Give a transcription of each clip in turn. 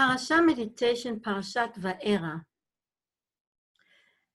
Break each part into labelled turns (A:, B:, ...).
A: Parasha Meditation, Parashat Vaera.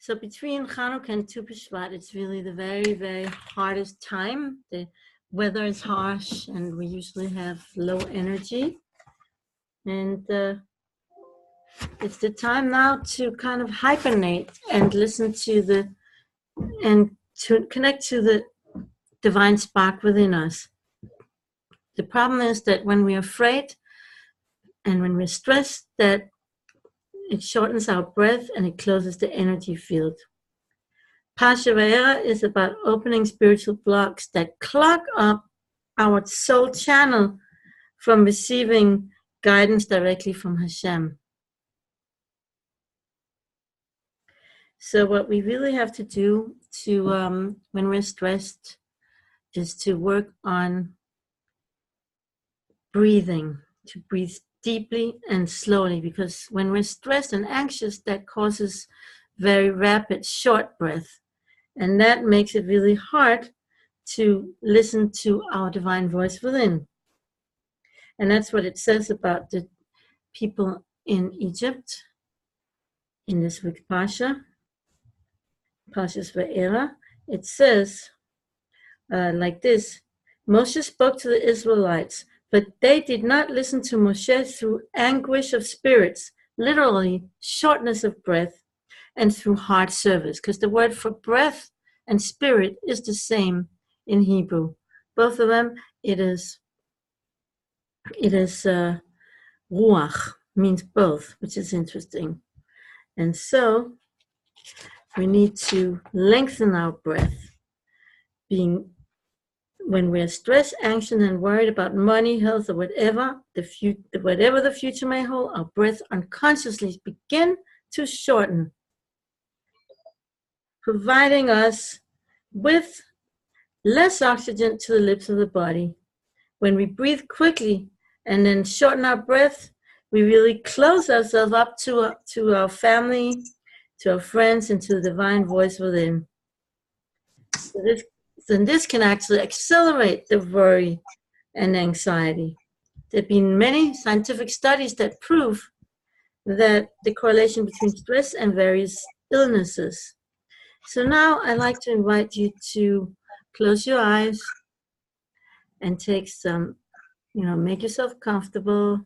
A: So between Chanukah and Tu B'Shvat, it's really the very, very hardest time. The weather is harsh and we usually have low energy. And it's the time now to kind of hibernate and listen to and to connect to the divine spark within us. The problem is that when we're afraid and when we're stressed, that it shortens our breath and it closes the energy field. Parasha Vaera is about opening spiritual blocks that clog up our soul channel from receiving guidance directly from Hashem. So what we really have to do to when we're stressed is to work on breathing, to breathe deeply and slowly, because when we're stressed and anxious, that causes very rapid, short breath. And that makes it really hard to listen to our divine voice within. And that's what it says about the people in Egypt in this week's Parsha, Parasha's Vaera. It says like this: Moshe spoke to the Israelites, but they did not listen to Moshe through anguish of spirits, literally shortness of breath, and through hard service, because the word for breath and spirit is the same in Hebrew. Both of them, it is ruach, means both, which is interesting. And so we need to lengthen our breath. When we're stressed, anxious, and worried about money, health, or whatever the future may hold, our breath unconsciously begin to shorten, providing us with less oxygen to the lips of the body. When we breathe quickly and then shorten our breath, we really close ourselves up to our family, to our friends, and to the divine voice within. So this can actually accelerate the worry and anxiety. There have been many scientific studies that prove that the correlation between stress and various illnesses. So now I'd like to invite you to close your eyes and take some, make yourself comfortable.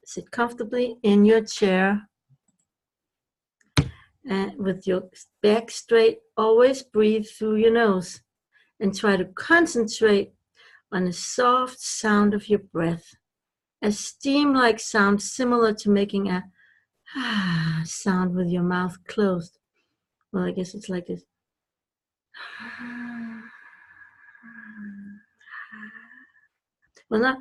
A: Sit comfortably in your chair and with your back straight. Always breathe through your nose and try to concentrate on the soft sound of your breath, a steam-like sound similar to making a sound with your mouth closed. Well, I guess it's like this. Well, now,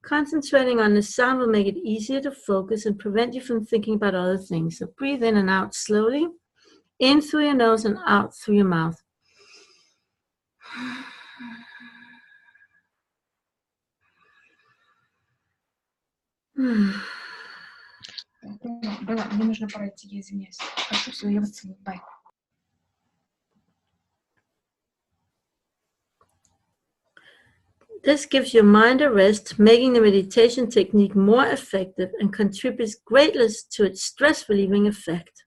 A: concentrating on the sound will make it easier to focus and prevent you from thinking about other things. So breathe in and out slowly, in through your nose and out through your mouth.
B: Было, мне нужно пройти, я извиняюсь. Хорошо, все, я вас целую. Bye.
A: This gives your mind a rest, making the meditation technique more effective and contributes greatly to its stress-relieving effect.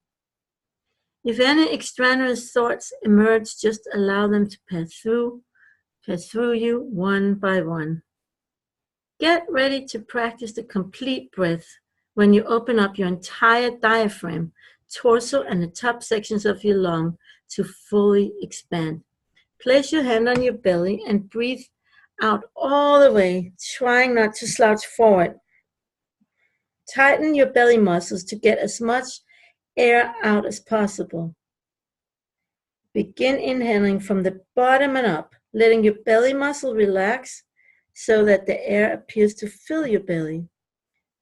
A: If any extraneous thoughts emerge, just allow them to pass through you one by one. Get ready to practice the complete breath when you open up your entire diaphragm, torso, and the top sections of your lung to fully expand. Place your hand on your belly and breathe out all the way, trying not to slouch forward. Tighten your belly muscles to get as much air out as possible. Begin inhaling from the bottom and up, letting your belly muscle relax so that the air appears to fill your belly.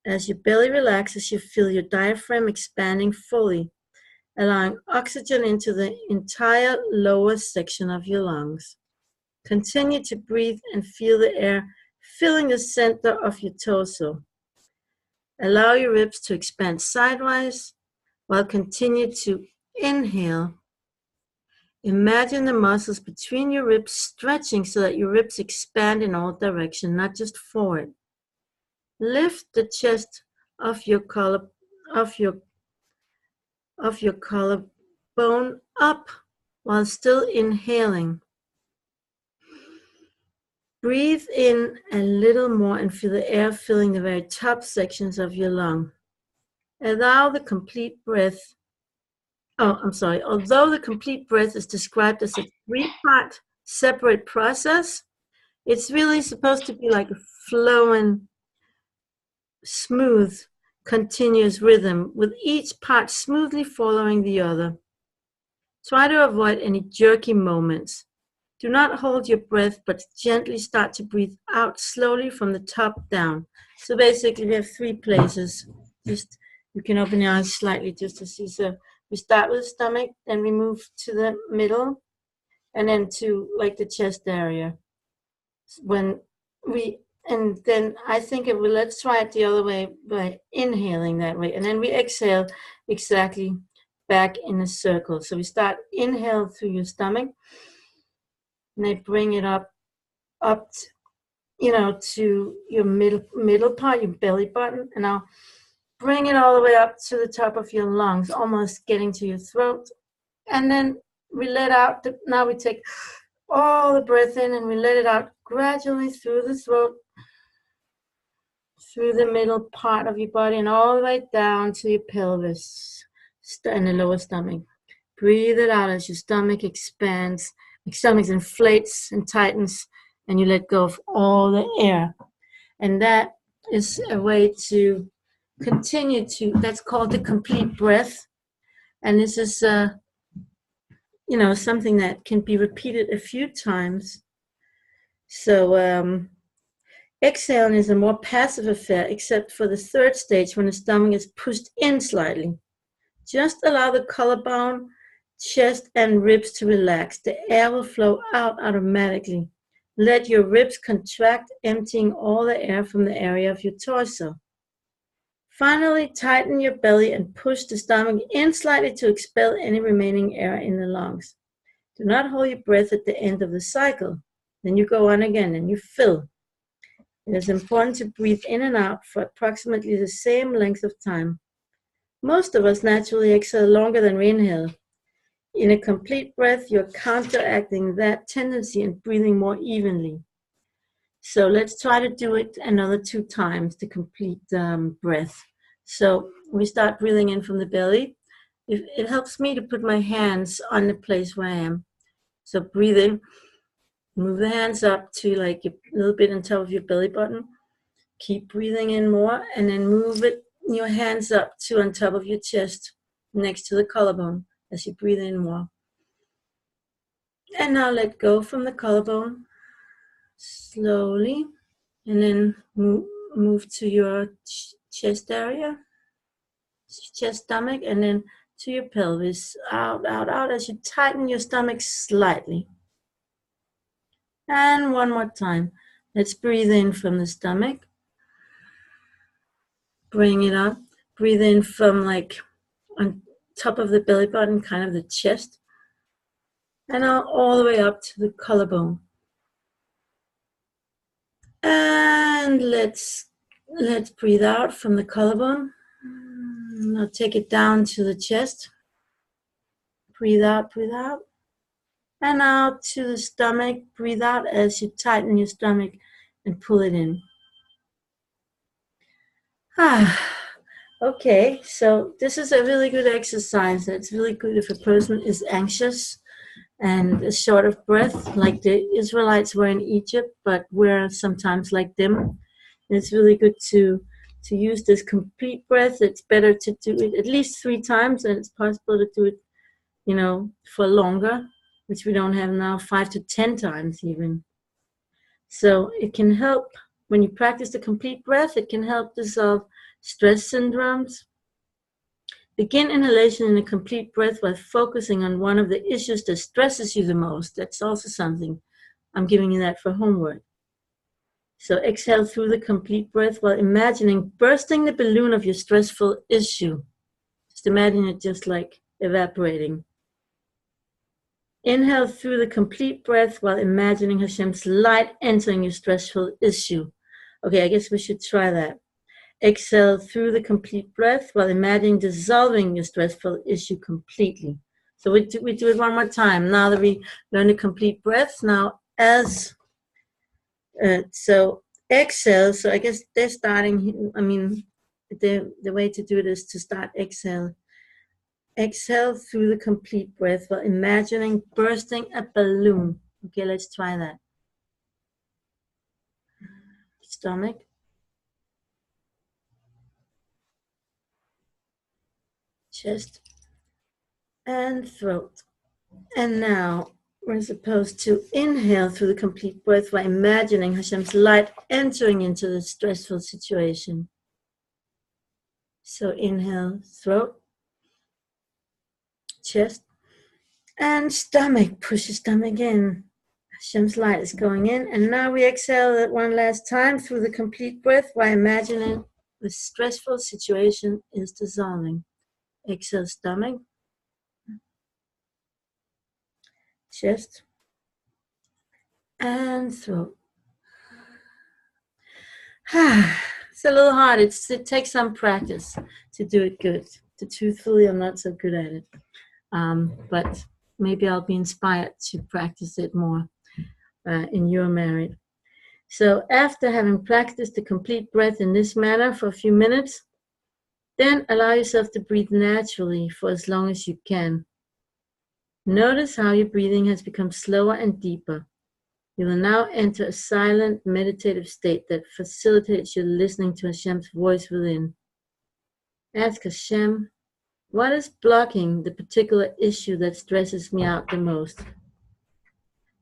A: As your belly relaxes, you feel your diaphragm expanding fully, allowing oxygen into the entire lower section of your lungs. Continue to breathe and feel the air filling the center of your torso. Allow your ribs to expand sidewise while continue to inhale. Imagine the muscles between your ribs stretching so that your ribs expand in all directions, not just forward. Lift the chest of your collarbone up while still inhaling. Breathe in a little more and feel the air filling the very top sections of your lung. Although the complete breath is described as a three-part separate process, it's really supposed to be like a flowing, smooth, continuous rhythm with each part smoothly following the other. Try to avoid any jerky moments. Do not hold your breath, but gently start to breathe out slowly from the top down. So basically we have three places. Just you can open your eyes slightly just to see. So we start with the stomach, then we move to the middle, and then to like the chest area. And then I think let's try it the other way by inhaling that way. And then we exhale exactly back in a circle. So we start inhale through your stomach. And I bring it up to your middle part, your belly button, and I'll bring it all the way up to the top of your lungs, almost getting to your throat. And then we let out, now we take all the breath in and we let it out gradually through the throat, through the middle part of your body, and all the way down to your pelvis and the lower stomach. Breathe it out as your stomach expands. Your stomach inflates and tightens, and you let go of all the air. And that is a way to continue that's called the complete breath. And this is, something that can be repeated a few times. So exhaling is a more passive affair, except for the third stage when the stomach is pushed in slightly. Just allow the collarbone, chest, and ribs to relax. The air will flow out automatically. Let your ribs contract, emptying all the air from the area of your torso. Finally, tighten your belly and push the stomach in slightly to expel any remaining air in the lungs. Do not hold your breath at the end of the cycle. Then you go on again and you fill. It is important to breathe in and out for approximately the same length of time. Most of us naturally exhale longer than we inhale. In a complete breath, you're counteracting that tendency and breathing more evenly. So let's try to do it another 2 times, the complete breath. So we start breathing in from the belly. It helps me to put my hands on the place where I am. So breathe in, move the hands up to like a little bit on top of your belly button. Keep breathing in more, and then move your hands up to on top of your chest, next to the collarbone, as you breathe in more. And now let go from the collarbone slowly, and then move to your chest area, chest, stomach, and then to your pelvis, out, out, out, as you tighten your stomach slightly. And one more time. Let's breathe in from the stomach. Bring it up. Breathe in from like on top of the belly button, kind of the chest. And all the way up to the collarbone. And let's breathe out from the collarbone. Now take it down to the chest. Breathe out, breathe out. And out to the stomach. Breathe out as you tighten your stomach and pull it in. Okay, so this is a really good exercise. It's really good if a person is anxious and is short of breath, like the Israelites were in Egypt, but we're sometimes like them. It's really good to use this complete breath. It's better to do it at least 3 times, and it's possible to do it, for longer, which we don't have now, 5 to 10 times even. So it can help, when you practice the complete breath, it can help dissolve stress syndromes. Begin inhalation in a complete breath while focusing on one of the issues that stresses you the most. That's also something. I'm giving you that for homework. So exhale through the complete breath while imagining bursting the balloon of your stressful issue. Just imagine it just like evaporating. Inhale through the complete breath while imagining Hashem's light entering your stressful issue. Okay, I guess we should try that. Exhale through the complete breath while imagining dissolving your stressful issue completely. So we do it one more time. Now that we learn the complete breath, now so exhale. So I guess they're starting. I mean, the way to do it is to start exhale. Exhale through the complete breath while imagining bursting a balloon. Okay, let's try that. Stomach. Chest. And throat. And now we're supposed to inhale through the complete breath while imagining Hashem's light entering into the stressful situation. So inhale, throat, chest, and stomach. Push your stomach in. Hashem's light is going in. And now we exhale that one last time through the complete breath while imagining the stressful situation is dissolving. Exhale, stomach, chest, and throat. It's a little hard. It takes some practice to do it good. Truthfully, I'm not so good at it. But maybe I'll be inspired to practice it more in your married. So after having practiced the complete breath in this manner for a few minutes, then allow yourself to breathe naturally for as long as you can. Notice how your breathing has become slower and deeper. You will now enter a silent, meditative state that facilitates your listening to Hashem's voice within. Ask Hashem, what is blocking the particular issue that stresses me out the most?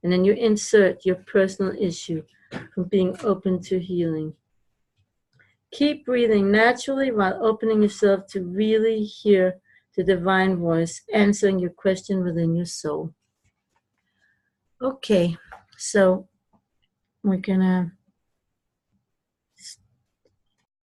A: And then you insert your personal issue from being open to healing. Keep breathing naturally while opening yourself to really hear the divine voice answering your question within your soul. Okay, so we're gonna